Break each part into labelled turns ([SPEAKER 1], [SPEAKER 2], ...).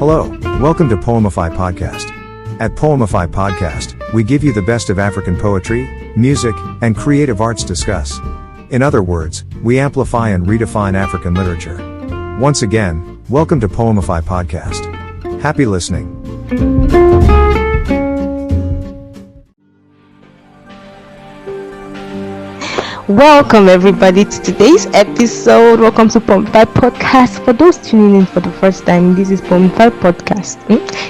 [SPEAKER 1] Hello, welcome to Poemify Podcast. At Poemify Podcast, we give you the best of African poetry, music, and creative arts discuss. In other words, we amplify and redefine African literature. Once again, welcome to Poemify Podcast. Happy listening.
[SPEAKER 2] Welcome everybody to today's episode. Welcome to Poemify Podcast. For those tuning in for the first time, this is Poemify Podcast.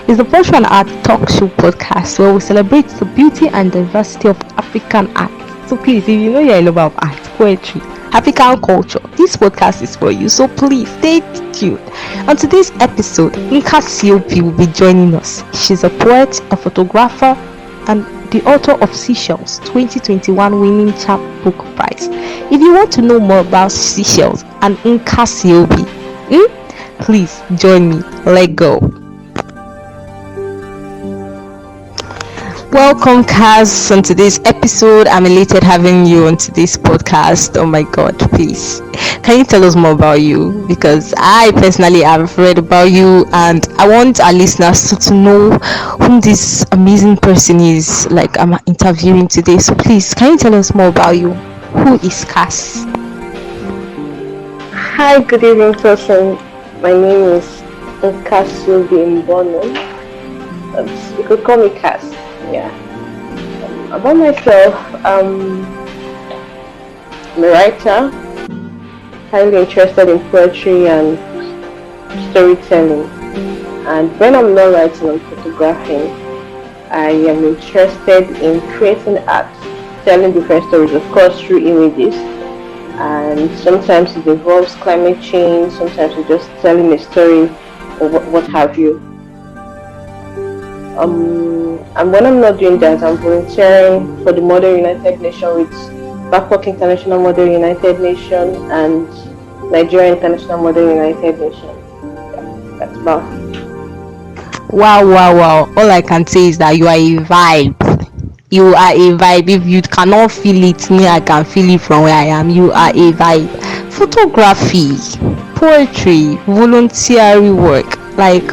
[SPEAKER 2] It's the first one art talk show podcast where we celebrate the beauty and diversity of African art. So please, if you know you're in love of art, poetry, African culture, this podcast is for you. So please stay tuned. On today's episode, Nkasiobi will be joining us. She's a poet, a photographer, and the author of Seashells 2021 winning chapbook prize. If you want to know more about Seashells and Nkasiobi, please join me. Let's go. Welcome, Kaz, on today's episode. I'm elated having you on today's podcast. Oh my God, please. Can you tell us more about you? Because I personally have read about you and I want our listeners to know who this amazing person is, like I'm interviewing today. So please, can you tell us more about you? Who is Kaz?
[SPEAKER 3] Hi, good evening, Tosin. My name is Nkasiobi Mbonu. You could call me Kaz. Yeah. About myself, I'm a writer, highly interested in poetry and storytelling. And when I'm not writing, I'm photographing. I am interested in creating art, telling different stories, of course, through images. And sometimes it involves climate change, sometimes it's just telling a story or what have you. And when I'm not doing that, I'm volunteering for the Model United Nations with Bangkok International Model United Nations and Nigeria International Model United Nations. Yeah, that's about.
[SPEAKER 2] Wow. All I can say is that you are a vibe. You are a vibe. If you cannot feel it, me, I can feel it from where I am. You are a vibe. Photography, poetry, voluntary work, like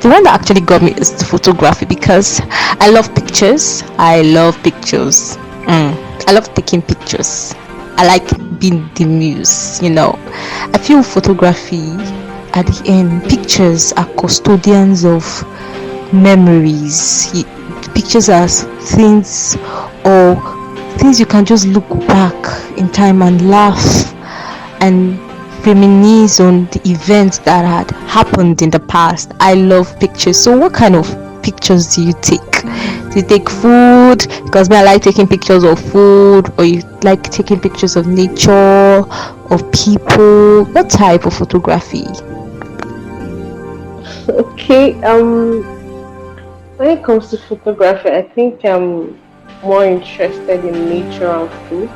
[SPEAKER 2] the one that actually got me is the photography because I love pictures. I love taking pictures. I like being the muse, I feel photography at the end, pictures are custodians of memories. Pictures are things you can just look back in time and laugh and reminisce on the events that had happened in the past. I love pictures. So what kind of pictures do you take? Do you take food? Because I like taking pictures of food, or you like taking pictures of nature, of people? What type of photography?
[SPEAKER 3] Okay, when it comes to photography, I think I'm more interested in nature and food.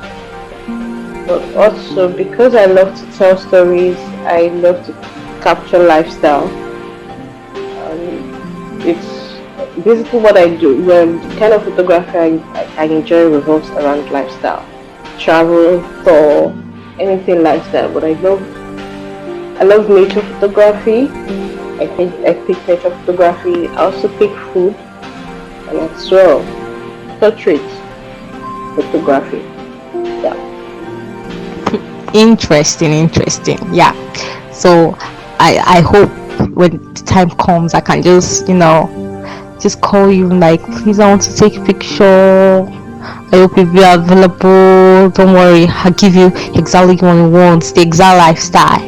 [SPEAKER 3] But also because I love to tell stories, I love to capture lifestyle. It's basically what I do. The kind of photography I enjoy revolves around lifestyle, travel, for anything lifestyle. But I love nature photography. I pick nature photography. I also pick food, and as well portrait photography. Yeah.
[SPEAKER 2] Interesting. Yeah. So I hope when the time comes I can just call you like, please, I want to take a picture. I hope you'll be available. Don't worry, I'll give you exactly what you want, the exact lifestyle.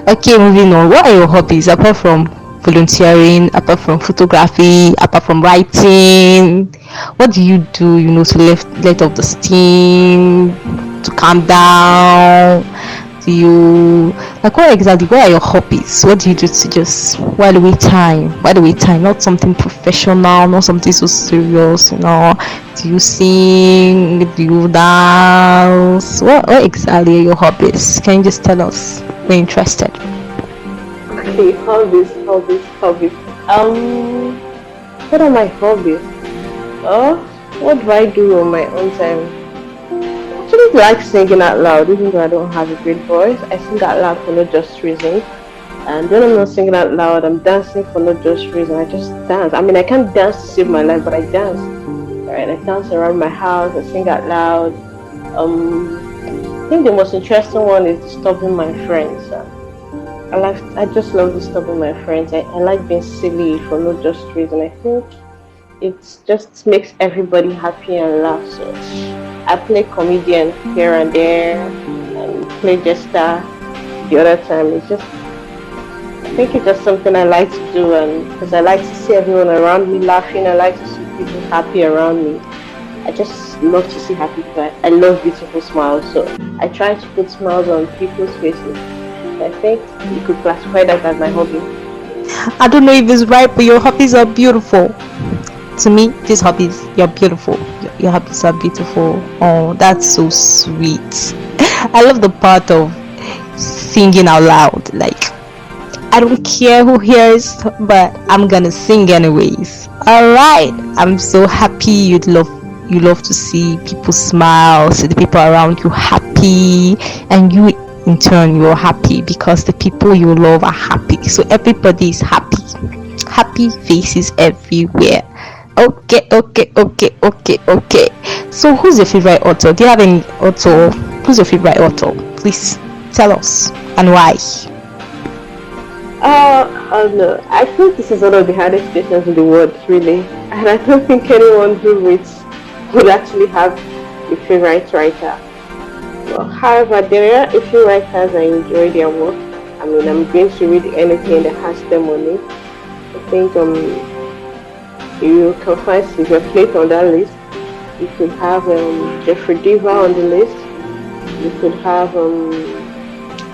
[SPEAKER 2] Okay, moving on. What are your hobbies apart from volunteering, apart from photography, apart from writing? What do you do, to let off the steam, to calm down? Do you what are your hobbies? What do you do to just while away time? Not something professional, not something so serious, Do you sing? Do you dance? What exactly are your hobbies? Can you just tell us? We're interested.
[SPEAKER 3] Okay, hobbies. What are my hobbies? What do I do on my own time? I actually like singing out loud, even though I don't have a great voice. I sing out loud for no just reason. And when I'm not singing out loud, I'm dancing for no just reason. I just dance. I mean, I can't dance to save my life, but I dance. Right? I dance around my house. I sing out loud. I think the most interesting one is disturbing my friends. I just love disturbing my friends. I like being silly for no just reason. I think it just makes everybody happy and laugh. So I play comedian here and there, and play jester the other time. I think it's just something I like to do, and because I like to see everyone around me laughing, I like to see people happy around me. I just love to see happy people. I love beautiful smiles, so I try to put smiles on people's faces. I think you could classify that as my hobby.
[SPEAKER 2] I don't know if it's right, but your hobbies are beautiful. To me, these hobbies, you're beautiful. Your hobbies are beautiful. Oh, that's so sweet. I love the part of singing out loud. Like, I don't care who hears, but I'm gonna sing anyways. Alright, I'm so happy you love to see people smile, see the people around you happy, and you in turn you're happy because the people you love are happy. So everybody is happy. Happy faces everywhere. Okay. So who's your favorite author? Do you have any author? Who's your favorite author? Please tell us, and why.
[SPEAKER 3] No. I think this is one of the hardest questions in the world, really. And I don't think anyone who reads would actually have a favorite writer. Well, however, there are a few writers I enjoy their work. I mean, I'm going to read anything that has them on it. I think you can find Sylvia Plath on that list. You could have Jeffrey Deaver on the list. You could have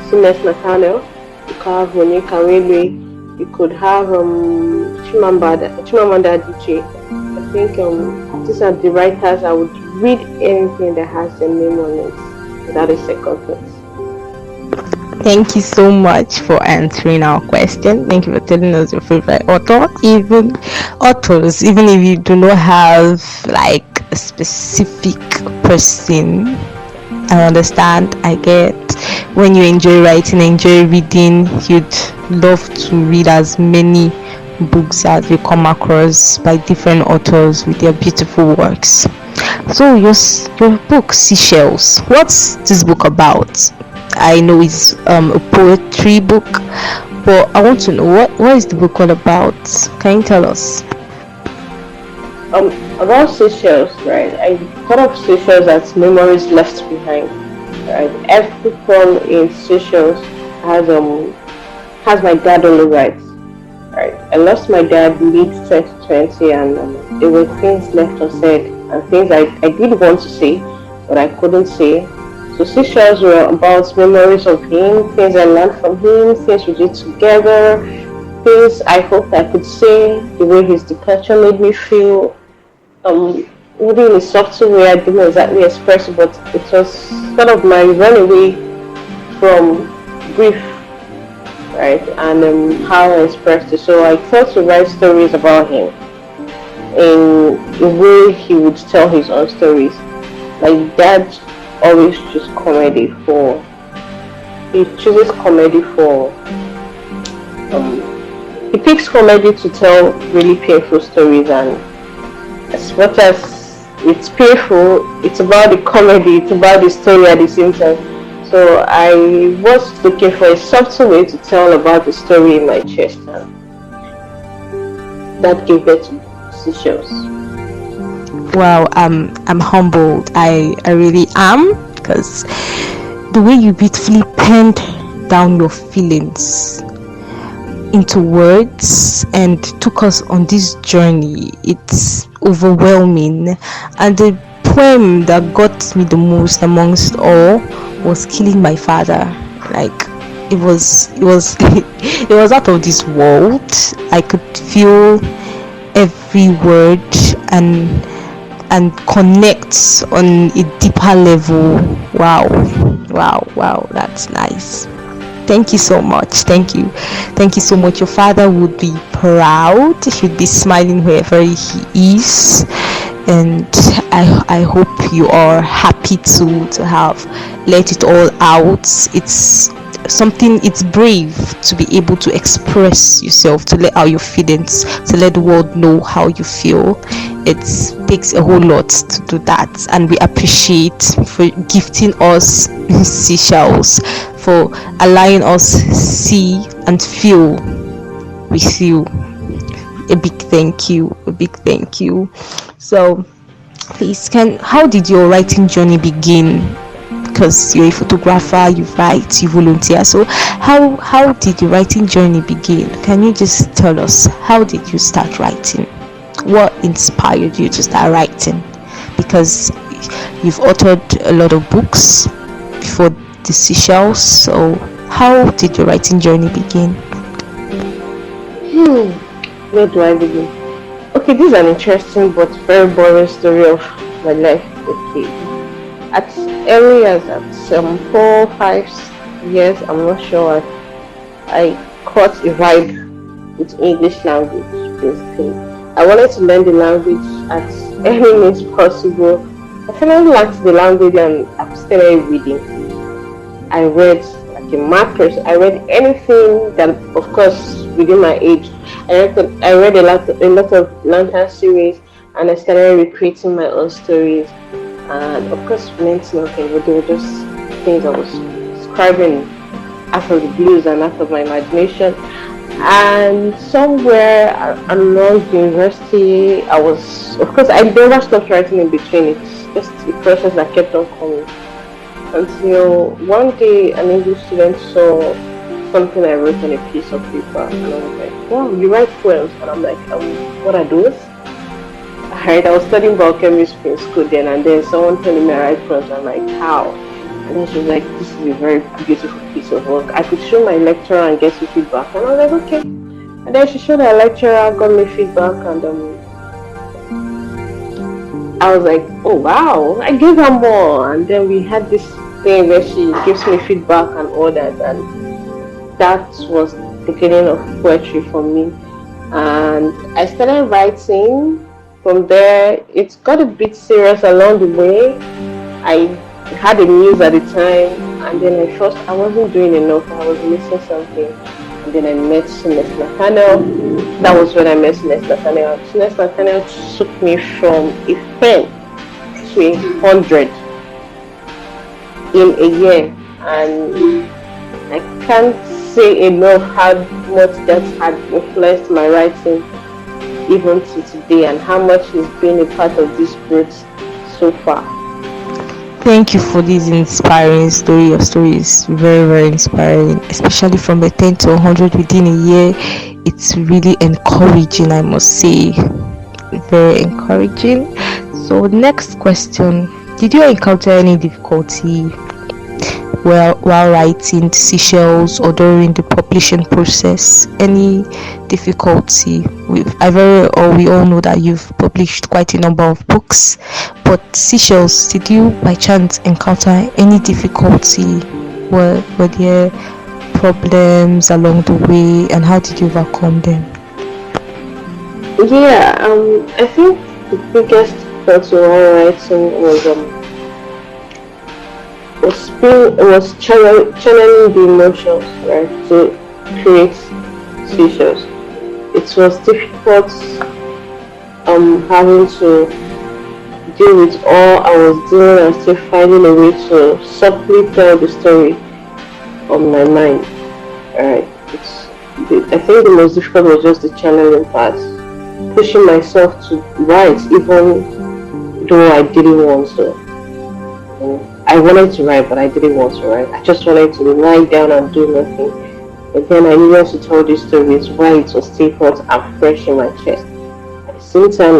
[SPEAKER 3] Simes Nathaniel. You could have Monica Wele. You could have Chimamanda Adichie. I think these are the writers I would read anything that has their name on it without a second thought.
[SPEAKER 2] Thank you so much for answering our question. Thank you for telling us your favorite author. Even if you do not have like a specific person, I understand. I get when you enjoy writing, enjoy reading, you'd love to read as many books as you come across by different authors with their beautiful works. So your book Seashells, what's this book about? I know it's a poetry book, but I want to know what is the book all about? Can you tell us?
[SPEAKER 3] About Seashells, right? I thought of Seashells as memories left behind. Right? Every poem in Seashells has my dad on the right. Right? I lost my dad mid 2020, and there were things left unsaid and things I did want to say, but I couldn't say. So Seashells were about memories of him, things I learned from him, things we did together, things I hoped I could say, the way his departure made me feel. Maybe in a subtle way I didn't exactly express it, but it was sort of my runaway from grief, right? And how I expressed it. So I thought to write stories about him in the way he would tell his own stories. Like Dad always chooses comedy for. He chooses comedy for. He picks comedy to tell really painful stories, and as much as it's painful, it's about the comedy, it's about the story at the same time. So I was looking for a subtle way to tell about the story in my chest, and that gave birth to Seashells.
[SPEAKER 2] Wow, I'm humbled. I really am, because the way you beautifully penned down your feelings into words and took us on this journey, it's overwhelming. And the poem that got me the most amongst all was Killing My Father. Like, it was it was out of this world. I could feel every word and connect on a deeper level. Wow, that's nice. Thank you so much. Thank you so much. Your father would be proud. He'd be smiling wherever he is, and I hope you are happy to have let it all out. It's something. It's brave to be able to express yourself, to let out your feelings, to let the world know how you feel. It takes a whole lot to do that, and we appreciate for gifting us seashells, for allowing us see and feel with you. A big thank you, a big thank you. So please, how did your writing journey begin? Because you're a photographer, you write, you volunteer. So how did your writing journey begin? Can you just tell us, how did you start writing? What inspired you to start writing? Because you've authored a lot of books before the seashells. So how did your writing journey begin?
[SPEAKER 3] Where do I begin? Okay, this is an interesting but very boring story of my life. Okay, at early as at 4 5 years, I'm not sure, I caught a vibe with English language. Basically, I wanted to learn the language at any means possible. I finally learned the language and I started reading. I read like a mad person. I read anything that, of course, within my age. I read a lot of lantern series, and I started recreating my own stories. And of course, meant nothing, but they were just things I was scribing out of the blues and out of my imagination. And somewhere along the university, of course, I never stopped writing in between. It's just a process that kept on coming. Until one day, an English student saw something I wrote on a piece of paper, and I was like, wow, you write poems? And I'm like, what are those? I was studying biochemistry in school then, and then someone telling me I write poems. I'm like, how? And then she was like, this is a very beautiful piece of work. I could show my lecturer and get some feedback. And I was like, okay. And then she showed her lecturer, got me feedback, and I was like, oh wow, I gave her more. And then we had this thing where she gives me feedback and all that, and that was the beginning of poetry for me. And I started writing. From there, it got a bit serious along the way. I had a muse at the time, and then I felt I wasn't doing enough. I was missing something. And then I met Sines Nathaniel. That was when I met Sines Nathaniel. Sines Nathaniel took me from a 10 to 100 in a year, and I can't say enough how much that had influenced my writing even to today, and how much he's been a part of this growth so far.
[SPEAKER 2] Thank you for this inspiring story. Your story is very, very inspiring, especially from a 10 to 100 within a year. It's really encouraging, I must say. Very encouraging. So, next question. Did you encounter any difficulty while writing seashells or during the publishing process? Any difficulty? We all know that you've published quite a number of books, but seashells, did you by chance encounter any difficulty? Were there problems along the way, and how did you overcome them?
[SPEAKER 3] Yeah, I think the biggest difficulty while writing was channeling the emotions, right, to create seashells. It was difficult having to deal with all I was doing and still finding a way to softly tell the story on my mind. Alright, I think the most difficult was just the channeling part, pushing myself to write even though I didn't want to. I wanted to write, but I didn't want to write. I just wanted to lie down and do nothing. But then I needed to tell these stories while it was still hot and fresh in my chest. At the same time,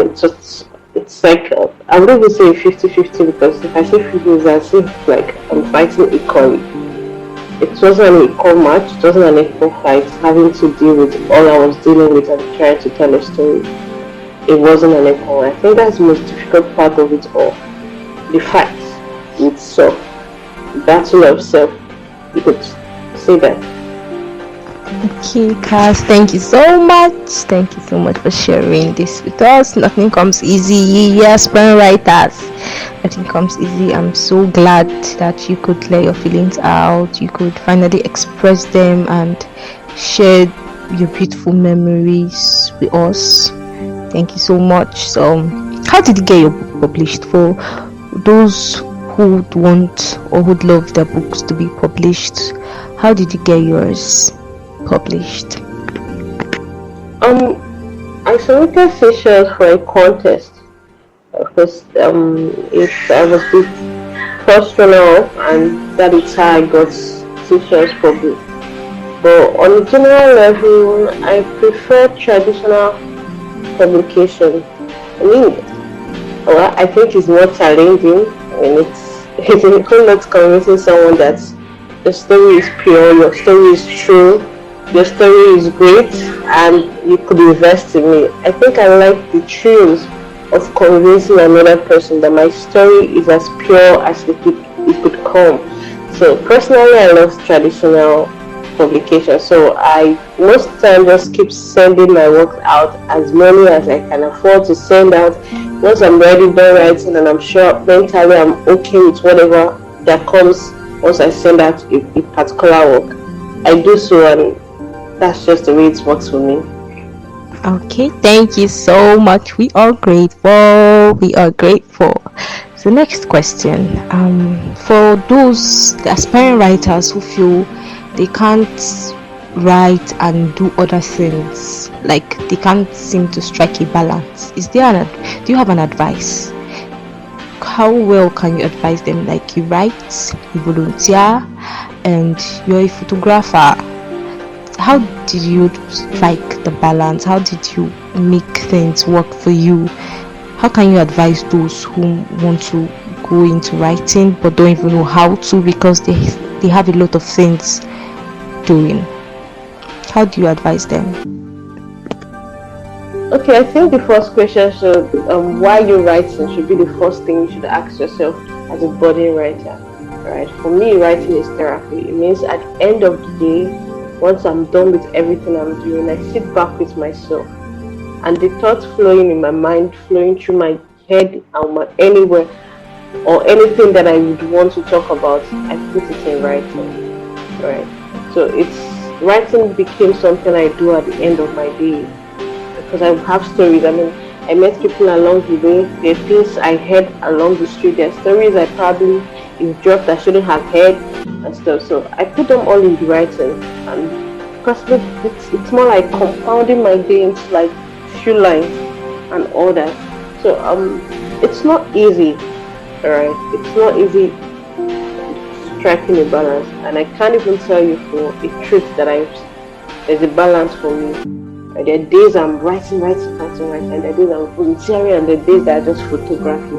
[SPEAKER 3] it's like, I wouldn't even say 50-50, because if I say 50, it's as if like I'm fighting equally. It wasn't an equal match, it wasn't an equal fight, having to deal with all I was dealing with and trying to tell a story. It wasn't an equal. I think that's the most difficult part of it all. The fight with self, battle of self, you could say that.
[SPEAKER 2] Okay, Cass, thank you so much. Thank you so much for sharing this with us. Nothing comes easy. Yes, parent writers. Nothing comes easy. I'm so glad that you could let your feelings out. You could finally express them and share your beautiful memories with us. Thank you so much. So, how did you get your book published? For those who would want or would love their books to be published, how did you get yours published?
[SPEAKER 3] I submitted sessions for a contest. Of course, I was the first runner up, and that is how I got sessions published. But on a general level, I prefer traditional publication. I mean, well, I think it's more challenging. I mean, it's a little not convincing someone that the story is pure, your story is true, your story is great, and you could invest in me. I think I like the thrills of convincing another person that my story is as pure as it could come. So personally, I love traditional publication. So I most time just keep sending my work out, as many as I can afford to send out. Once I'm ready done writing and I'm sure mentally I'm okay with whatever that comes, once I send out a particular work, I do so, and that's just the way it works for me.
[SPEAKER 2] Okay, thank you so much. We are grateful. We are grateful. So next question. For those the aspiring writers who feel they can't write and do other things, like they can't seem to strike a balance, do you have an advice? How well can you advise them? Like, you write, you volunteer, and you're a photographer. How did you strike the balance? How did you make things work for you? How can you advise those who want to go into writing but don't even know how to, because they have a lot of things doing? How do you advise them?
[SPEAKER 3] Okay, I think the first question should, why you're writing, should be the first thing you should ask yourself as a budding writer. Right? For me, writing is therapy. It means at the end of the day, once I'm done with everything I'm doing, I sit back with myself, and the thoughts flowing in my mind, flowing through my head, anywhere, or anything that I would want to talk about, I put it in writing. Right? So writing became something I do at the end of my day, because I have stories. I mean, I met people along the way. There are things I heard along the street. There are stories I probably dropped I shouldn't have heard and stuff. So I put them all in the writing, and because it's more like compounding my day into like few lines and all that. So it's not easy, alright? It's not easy striking a balance, and I can't even tell you for a truth that there's a balance for me. Right? There are days I'm writing, and there are days I'm volunteering, and there are days that are just photography,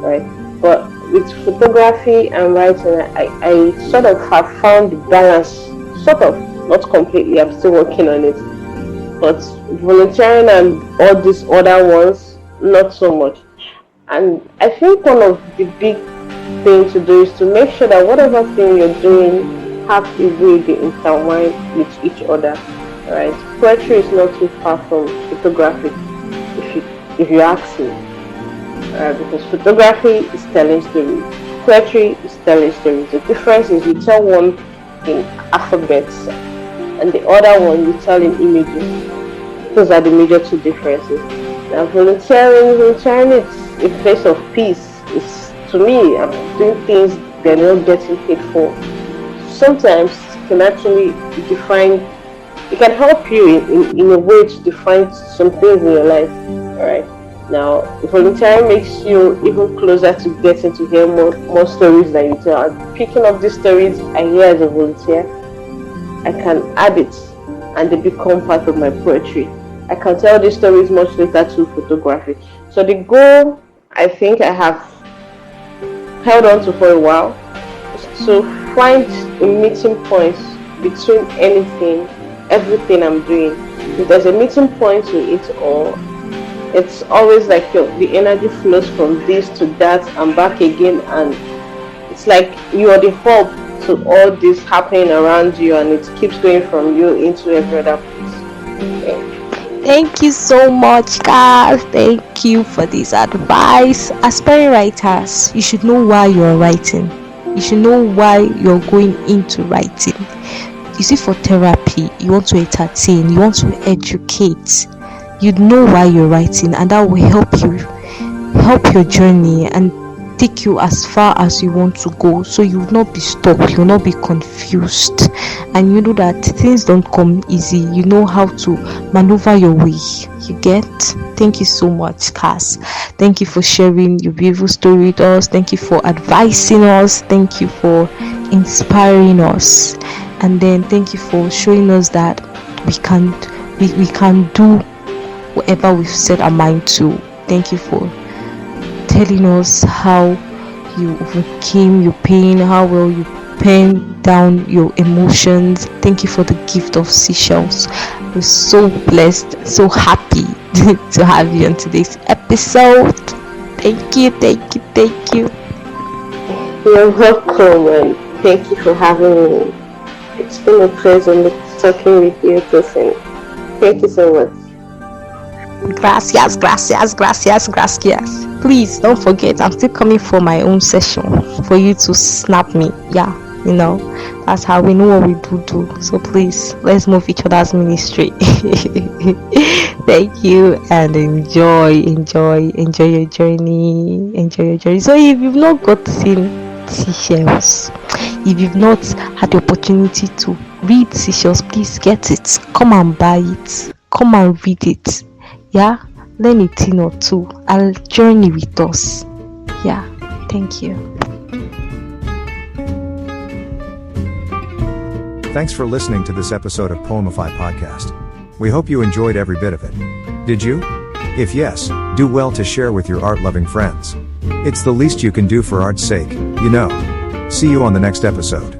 [SPEAKER 3] right? But with photography and writing, I sort of have found the balance, sort of, not completely, I'm still working on it. But volunteering and all these other ones, not so much. And I think one of the big things to do is to make sure that whatever thing you're doing have a way they intertwine with each other. Right? Poetry is not too far from photography, if you ask me. Because photography is telling stories, poetry is telling stories. The difference is you tell one in alphabets and the other one you tell in images. Those are the major two differences. Now volunteering is a place of peace. It's, to me, I'm doing things they're not getting paid for. Sometimes it can actually define, it can help you in a way to define some things in your life. Alright. Now, volunteering makes you even closer to getting to hear more stories that you tell. And picking up these stories I hear as a volunteer, I can add it and they become part of my poetry. I can tell these stories much later to photography. So the goal I think I have held on to for a while is to find a meeting point between everything I'm doing. If there's a meeting point to it all, it's always like the energy flows from this to that and back again, and it's like you are the hub to all this happening around you, and it keeps going from you into every other place. Okay.
[SPEAKER 2] Thank you so much, guys. Thank you for this advice. Aspiring writers, you should know why you're writing. You should know why you're going into writing. You see, for therapy, you want to entertain, you want to educate. You know why you're writing, and that will help your journey and take you as far as you want to go, so you will not be stuck, you will not be confused, and you know that things don't come easy. You know how to maneuver your way. You get? Thank you so much, Cass. Thank you for sharing your beautiful story with us. Thank you for advising us. Thank you for inspiring us, and then thank you for showing us that we can do whatever we've set our mind to. Thank you for telling us how you overcame your pain, how well you penned down your emotions. Thank you for the gift of seashells. We're so blessed, so happy to have you on today's episode. Thank you.
[SPEAKER 3] You're welcome, and thank you for having me. It's been a pleasure talking with you, Tosin. Thank you so much.
[SPEAKER 2] Gracias. Please don't forget, I'm still coming for my own session for you to snap me. Yeah, that's how we know what we do. So please, let's move each other's ministry. Thank you, and enjoy your journey. So if you've not gotten seashells, if you've not had the opportunity to read seashells, please get it. Come and buy it. Come and read it. Yeah, learn a thing or two. I'll journey with us. Yeah, thank you.
[SPEAKER 1] Thanks for listening to this episode of Poemify podcast. We hope you enjoyed every bit of it. Did you? If yes, do well to share with your art-loving friends. It's the least you can do for art's sake, See you on the next episode.